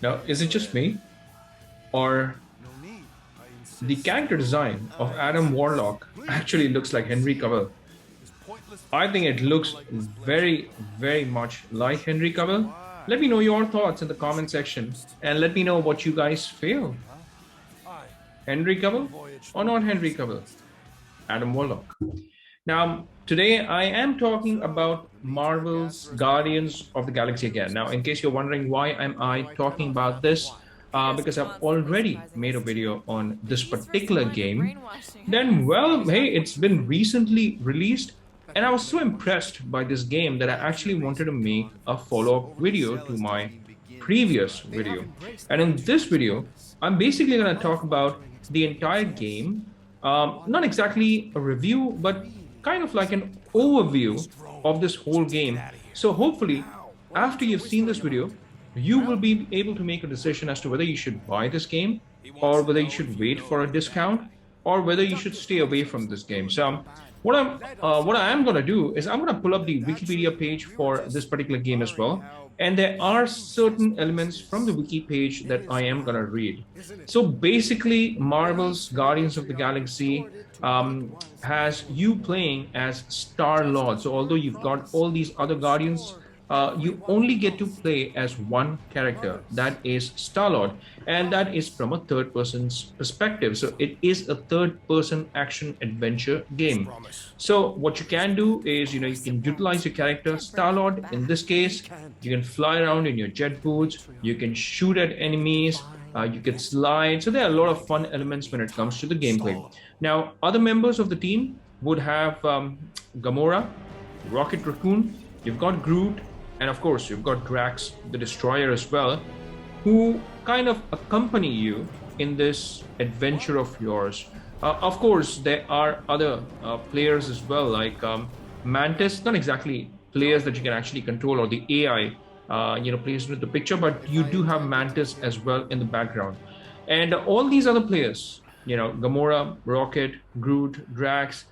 Now, is it just me, or the character design of Adam Warlock actually looks like Henry Cavill? I think it looks very, very much like Henry Cavill. Let me know your thoughts in the comment section and let me know what you guys feel. Henry Cavill or not Henry Cavill? Adam Warlock. Now, today I am talking about Marvel's Guardians of the Galaxy again. Now, in case you're wondering why am I talking about this, because I've already made a video on this particular game, then, well, hey, it's been recently released and I was so impressed by this game that I actually wanted to make a follow-up video to my previous video. And in this video, I'm basically going to talk about the entire game, not exactly a review, but kind of like an overview of this whole game. So hopefully, after you've seen this video, you will be able to make a decision as to whether you should buy this game or whether you should wait for a discount or whether you should stay away from this game. So what I am going to do is I'm going to pull up the Wikipedia page for this particular game as well. And there are certain elements from the wiki page that I am going to read. So basically, Marvel's Guardians of the Galaxy has you playing as Star-Lord. So although you've got all these other Guardians, you only get to play as one character, that is Star-Lord, and that is from a third person's perspective. So it is a third person action adventure game. So what you can do is, you can utilize your character Star-Lord. In this case, you can fly around in your jet boots, you can shoot at enemies, you can slide. So there are a lot of fun elements when it comes to the gameplay. Now, other members of the team would have Gamora, Rocket Raccoon, you've got Groot, and of course, you've got Drax, the Destroyer as well, who kind of accompany you in this adventure of yours. Of course, there are other players as well, like Mantis, not exactly players that you can actually control, or the AI, plays into the picture, but you do have Mantis as well in the background. And all these other players, Gamora, Rocket, Groot, Drax,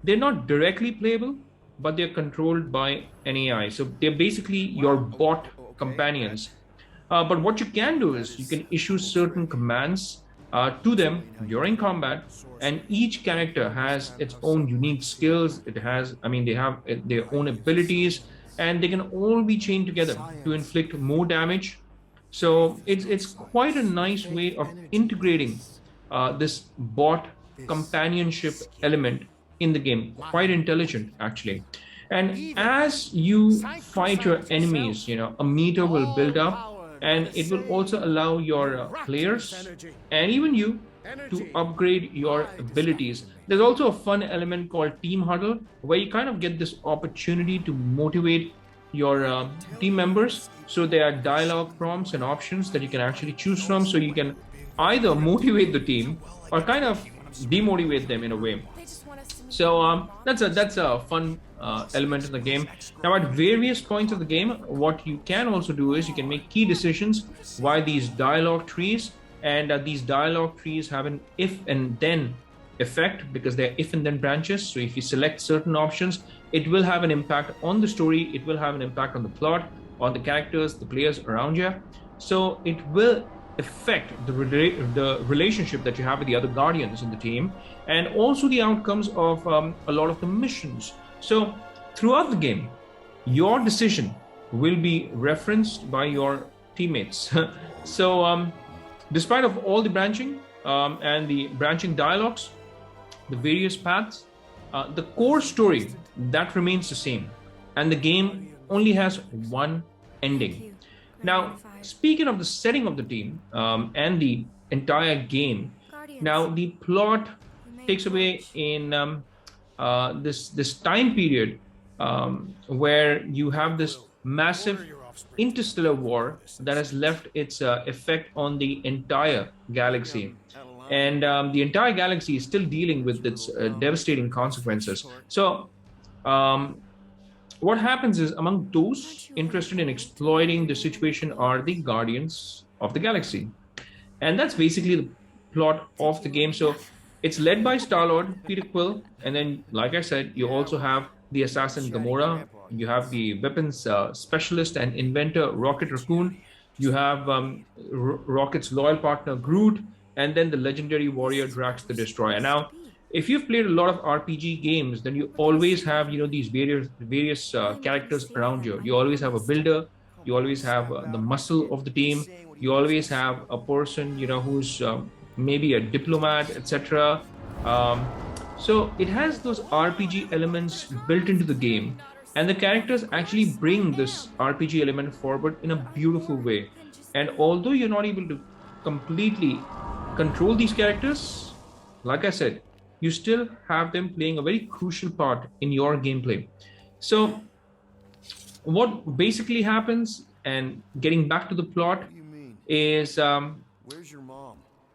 they're not directly playable, but they're controlled by an AI. So they're basically your bot companions. But what you can do is you can issue certain commands to them during combat, and each character has its own unique skills. They have their own abilities, and they can all be chained together to inflict more damage. So it's quite a nice way of integrating this bot companionship element in the game. Quite intelligent, actually. And as you fight your enemies, a meter will build up, and it will also allow your players and even you to upgrade your abilities. There's also a fun element called Team Huddle, where you kind of get this opportunity to motivate your team members. So there are dialogue prompts and options that you can actually choose from. So you can either motivate the team or kind of demotivate them in a way. So that's a fun element in the game. Now, at various points of the game, what you can also do is you can make key decisions via these dialogue trees, and these dialogue trees have an if and then effect because they're if and then branches. So if you select certain options, it will have an impact on the story, it will have an impact on the plot, on the characters, the players around you. So it will affect the relationship that you have with the other Guardians in the team, and also the outcomes of a lot of the missions. So throughout the game, your decision will be referenced by your teammates. So despite of all the branching and the branching dialogues, the various paths, the core story, that remains the same, and the game only has one ending. Now, speaking of the setting of the team and the entire game, now the plot takes away in this time period where you have this massive interstellar war that has left its effect on the entire galaxy. And the entire galaxy is still dealing with its devastating consequences. So what happens is, among those interested in exploiting the situation are the Guardians of the Galaxy. And that's basically the plot of the game. So it's led by Star-Lord, Peter Quill, and then, like I said, you also have the assassin Gamora, you have the weapons specialist and inventor Rocket Raccoon, You have Rocket's loyal partner Groot, and then the legendary warrior Drax the Destroyer. Now, if you've played a lot of RPG games, then you always have these various characters around you. You always have a builder. You always have the muscle of the team. You always have a person who's maybe a diplomat, etc. Um, so it has those RPG elements built into the game, and the characters actually bring this RPG element forward in a beautiful way. And although you're not able to completely control these characters, like I said, you still have them playing a very crucial part in your gameplay. So what basically happens, and getting back to the plot, is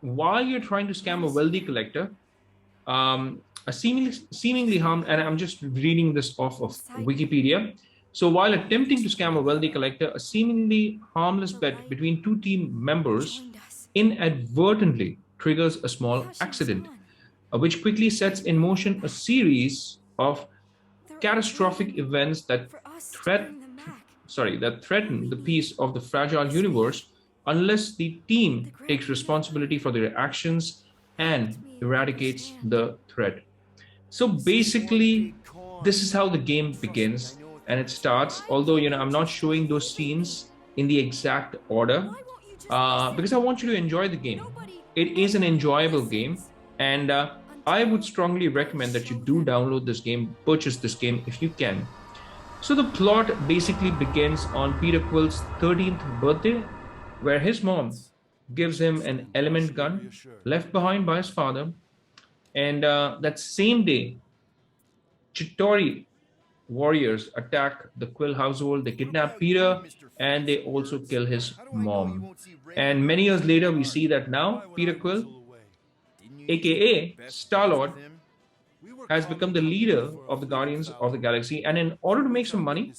while you're trying to scam a wealthy collector, a seemingly harmed, and I'm just reading this off of Wikipedia. So while attempting to scam a wealthy collector, a seemingly harmless bet between two team members inadvertently triggers a small accident, which quickly sets in motion a series of catastrophic events that threaten the peace of the fragile universe unless the team takes responsibility for their actions and eradicates the threat. So basically, this is how the game begins, and it starts. Although I'm not showing those scenes in the exact order because I want you to enjoy the game. It is an enjoyable game, and I would strongly recommend that you do download this game, purchase this game if you can. So the plot basically begins on Peter Quill's 13th birthday, where his mom gives him an element gun left behind by his father. And that same day, Chitauri warriors attack the Quill household. They kidnap Peter, and they also kill his mom. And many years later, we see that now Peter Quill, aka Star-Lord, has become the leader of the Guardians of the Galaxy. And in order to make some money,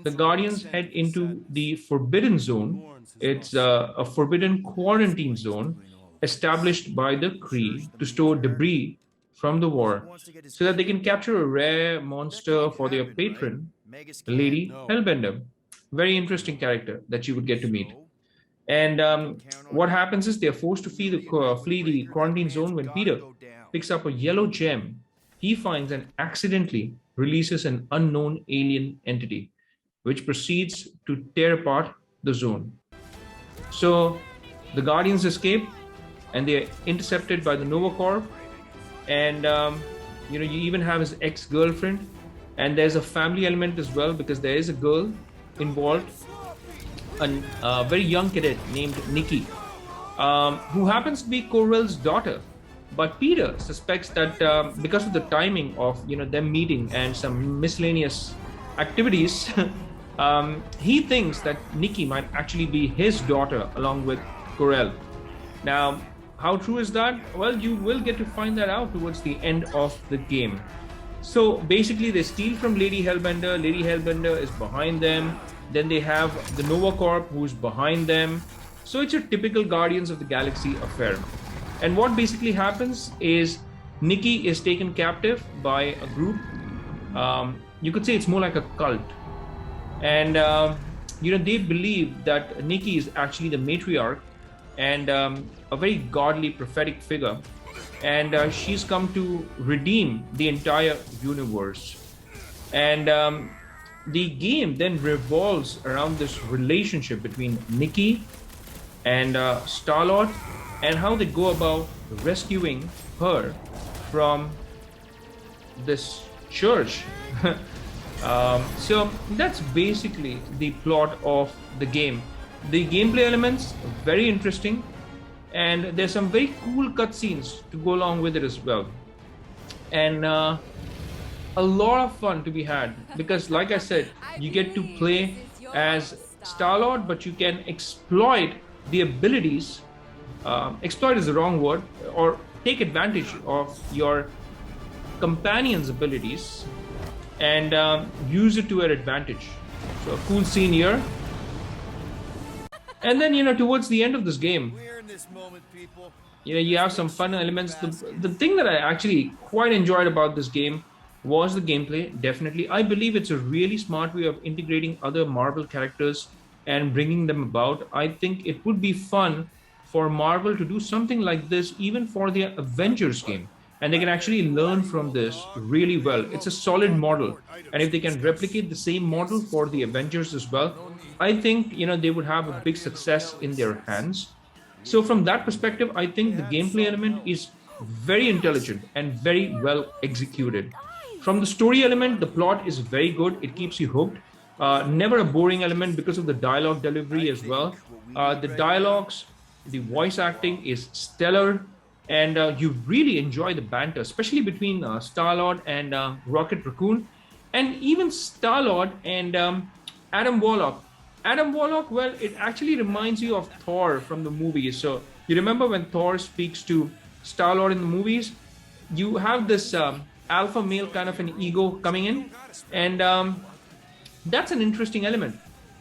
the Guardians head into the Forbidden Zone. It's a forbidden quarantine zone established by the Kree to store debris from the war so that they can capture a rare monster for their patron, Lady Hellbender. Very interesting character that you would get to meet. And what happens is they're forced to flee the quarantine zone when Peter picks up a yellow gem he finds and accidentally releases an unknown alien entity, which proceeds to tear apart the zone. So the Guardians escape, and they're intercepted by the Nova Corps. And you even have his ex-girlfriend, and there's a family element as well because there is a girl involved, a very young cadet named Nikki, who happens to be Corell's daughter. But Peter suspects that because of the timing of them meeting and some miscellaneous activities, he thinks that Nikki might actually be his daughter along with Corell. Now, how true is that? Well, you will get to find that out towards the end of the game. So basically, they steal from Lady Hellbender. Lady Hellbender is behind them. Then they have the Nova Corp, who's behind them. So it's a typical Guardians of the Galaxy affair. And what basically happens is Nikki is taken captive by a group. You could say it's more like a cult. And, they believe that Nikki is actually the matriarch and a very godly prophetic figure. And she's come to redeem the entire universe. And the game then revolves around this relationship between Nikki and Star-Lord, and how they go about rescuing her from this church. So that's basically the plot of the game. The gameplay elements very interesting, and there's some very cool cutscenes to go along with it as well, and a lot of fun to be had because, like I said, you get to play as Star-Lord, but you can exploit the abilities. Exploit is the wrong word, or take advantage of your companion's abilities and use it to your advantage. So a cool scene here. And then, towards the end of this game, you have some fun elements. The thing that I actually quite enjoyed about this game was the gameplay. Definitely, I believe it's a really smart way of integrating other Marvel characters and bringing them about. I think it would be fun for Marvel to do something like this even for their Avengers game. And they can actually learn from this really well. It's a solid model. And if they can replicate the same model for the Avengers as well, I think they would have a big success in their hands. So from that perspective, I think the gameplay element is very intelligent and very well executed. From the story element, the plot is very good. It keeps you hooked. Never a boring element because of the dialogue delivery as well. The dialogues, the voice acting is stellar, and you really enjoy the banter, especially between Star-Lord and Rocket Raccoon, and even Star-Lord and Adam Warlock. Adam Warlock, well, it actually reminds you of Thor from the movies. So you remember when Thor speaks to Star-Lord in the movies, you have this alpha male kind of an ego coming in, and that's an interesting element.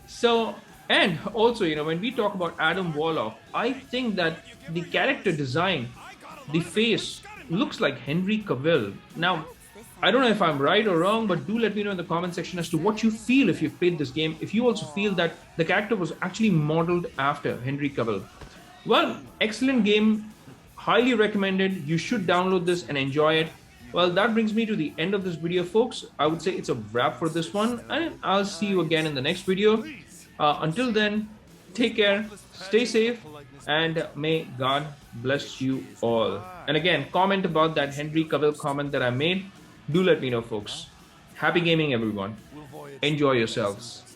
So, and also, when we talk about Adam Warlock, I think that the character design, the face looks like Henry Cavill. Now, I don't know if I'm right or wrong, but do let me know in the comment section as to what you feel if you've played this game. If you also feel that the character was actually modeled after Henry Cavill. Well, excellent game. Highly recommended. You should download this and enjoy it. Well, that brings me to the end of this video, folks. I would say it's a wrap for this one, and I'll see you again in the next video. Until then, take care, stay safe, and may God bless you all. And again, comment about that Henry Cavill comment that I made. Do let me know, folks. Happy gaming, everyone. Enjoy yourselves.